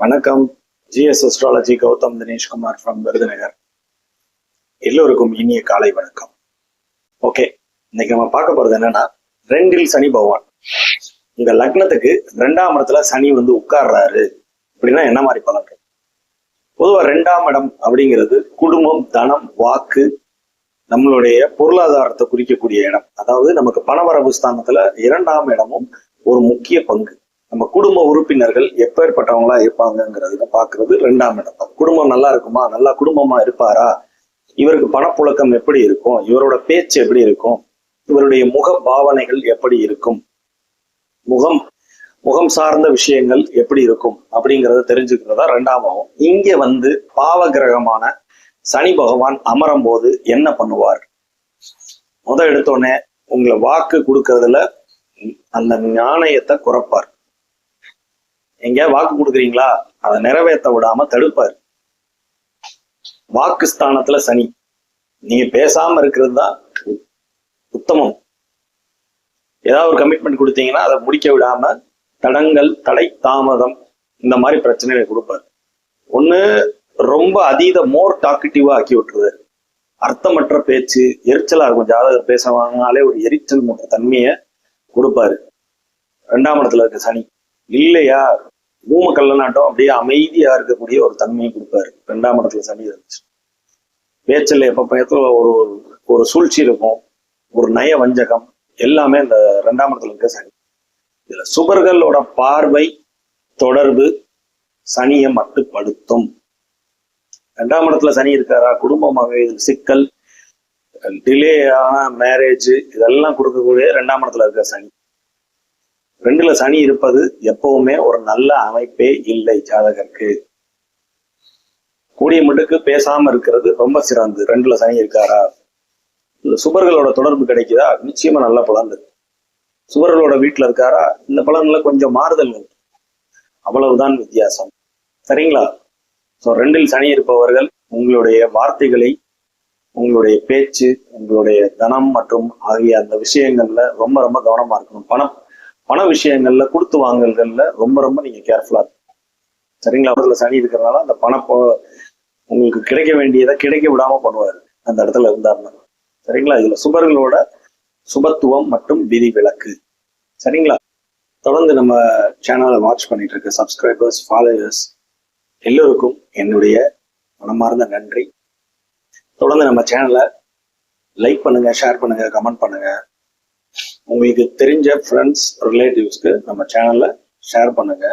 வணக்கம். GS astrology Gautham Dineshkumar from Virudhunagar. எல்லோருக்கும் இனிய காலை வணக்கம். ஓகே, இன்னைக்கு நம்ம பார்க்க போறது என்னன்னா, ரெண்டில் சனி பகவான் இந்த லக்னத்துக்கு 2ஆம் இடத்துல சனி உட்கார்றாரு அப்படின்னா என்ன மாதிரி பலன்? பொதுவா 2ஆம் இடம் அப்படிங்கிறது குடும்பம், தனம், வாக்கு, நம்மளுடைய பொருளாதாரத்தை குறிக்கக்கூடிய இடம். அதாவது நமக்கு பணவரவு ஸ்தானத்துல 2ஆம் இடமும் ஒரு முக்கிய பங்கு. நம்ம குடும்ப உறுப்பினர்கள் எப்பேற்பட்டவங்களா இருப்பாங்கிறத பாக்குறது 2ஆம் இடம். குடும்பம் நல்லா இருக்குமா, நல்லா குடும்பமா இருப்பாரா, இவருக்கு பணப்புழக்கம் எப்படி இருக்கும், இவரோட பேச்சு எப்படி இருக்கும், இவருடைய முக பாவனைகள் எப்படி இருக்கும், முகம் சார்ந்த விஷயங்கள் எப்படி இருக்கும் அப்படிங்கறத தெரிஞ்சுக்கிறதா 2ஆம் பாவம். இங்க பாவ கிரகமான சனி பகவான் அமரும் போது என்ன பண்ணுவார்? எடுத்தோடனே உங்களை வாக்கு கொடுக்கறதுல அந்த நாணயத்தை குறைப்பார். எங்க வாக்கு கொடுக்குறீங்களா, அதை நிறைவேற்ற விடாம தடுப்பார். வாக்கு ஸ்தானத்துல சனி, நீங்க பேசாம இருக்கிறது தான் உத்தமம். ஏதாவது ஒரு கமிட்மெண்ட் கொடுத்தீங்கன்னா அதை முடிக்க விடாம தடங்கள், தடை, தாமதம், இந்த மாதிரி பிரச்சனைகளை கொடுப்பார். ஒண்ணு ரொம்ப அதீத மோர் டாக்கட்டிவா ஆக்கி விட்டுருவாரு. அர்த்தமற்ற பேச்சு, எரிச்சலா இருக்கும். ஜாதகர் பேசுவாங்கனாலே ஒரு எரிச்சல் மற்ற தன்மையை கொடுப்பாரு 2ஆம் இடத்துல இருக்க சனி. இல்லையா, ஊம கல்லநாட்டம் அப்படியே அமைதியா இருக்கக்கூடிய ஒரு தன்மையை கொடுப்பாரு 2ஆம் இடத்துல சனி இருந்துச்சு. பேச்சில் எப்ப பயத்துல ஒரு சூழ்ச்சி இருக்கும், ஒரு நய வஞ்சகம், எல்லாமே இந்த 2ஆம் இடத்துல இருக்க சனி. இதுல சுபர்களோட பார்வை, தொடர்பு சனியை மட்டுப்படுத்தும். 2ஆம் இடத்துல சனி இருக்காரா, குடும்பமாக சிக்கல், டிலே ஆன மேரேஜ், இதெல்லாம் கொடுக்கக்கூடிய 2ஆம் இடத்துல இருக்க சனி. 2ல சனி இருப்பது எப்பவுமே ஒரு நல்ல அமைப்பே இல்லை ஜாதகருக்கு. கூடிய மட்டுக்கு பேசாம இருக்கிறது ரொம்ப சிறந்து. 2ல சனி இருக்காரா, சுபர்களோட தொடர்பு கிடைக்குதா, நிச்சயமா நல்ல பலன் இருக்கு. சுபர்களோட வீட்டுல இருக்காரா, இந்த பலன்ல கொஞ்சம் மாறுதல் இருக்கு, அவ்வளவுதான் வித்தியாசம். சரிங்களா? ஸோ 2ல் சனி இருப்பவர்கள் உங்களுடைய வார்த்தைகளை, உங்களுடைய பேச்சு, உங்களுடைய தனம் மற்றும் ஆகிய அந்த விஷயங்கள்ல ரொம்ப ரொம்ப கவனமா இருக்கணும். பண விஷயங்கள்ல, கொடுத்து வாங்கல்கள்ல ரொம்ப ரொம்ப நீங்க கேர்ஃபுல்லா இருக்கும். சரிங்களா? அவர்ல சனி இருக்கிறதுனால அந்த உங்களுக்கு கிடைக்க வேண்டியதை கிடைக்க விடாம பண்ணுவாரு அந்த இடத்துல இருந்தாருன்னா. சரிங்களா? இதுல சுபர்களோட சுபத்துவம் மற்றும் விதி விலக்கு. சரிங்களா? தொடர்ந்து நம்ம சேனலை வாட்ச் பண்ணிட்டு இருக்க சப்ஸ்கிரைபர்ஸ், ஃபாலோவர்ஸ் எல்லோருக்கும் என்னுடைய மனமார்ந்த நன்றி. தொடர்ந்து நம்ம சேனலை லைக் பண்ணுங்க, ஷேர் பண்ணுங்க, கமெண்ட் பண்ணுங்க. உங்களுக்கு தெரிஞ்ச ஃப்ரெண்ட்ஸ், ரிலேட்டிவ்ஸ்க்கு நம்ம சேனலை ஷேர் பண்ணுங்க.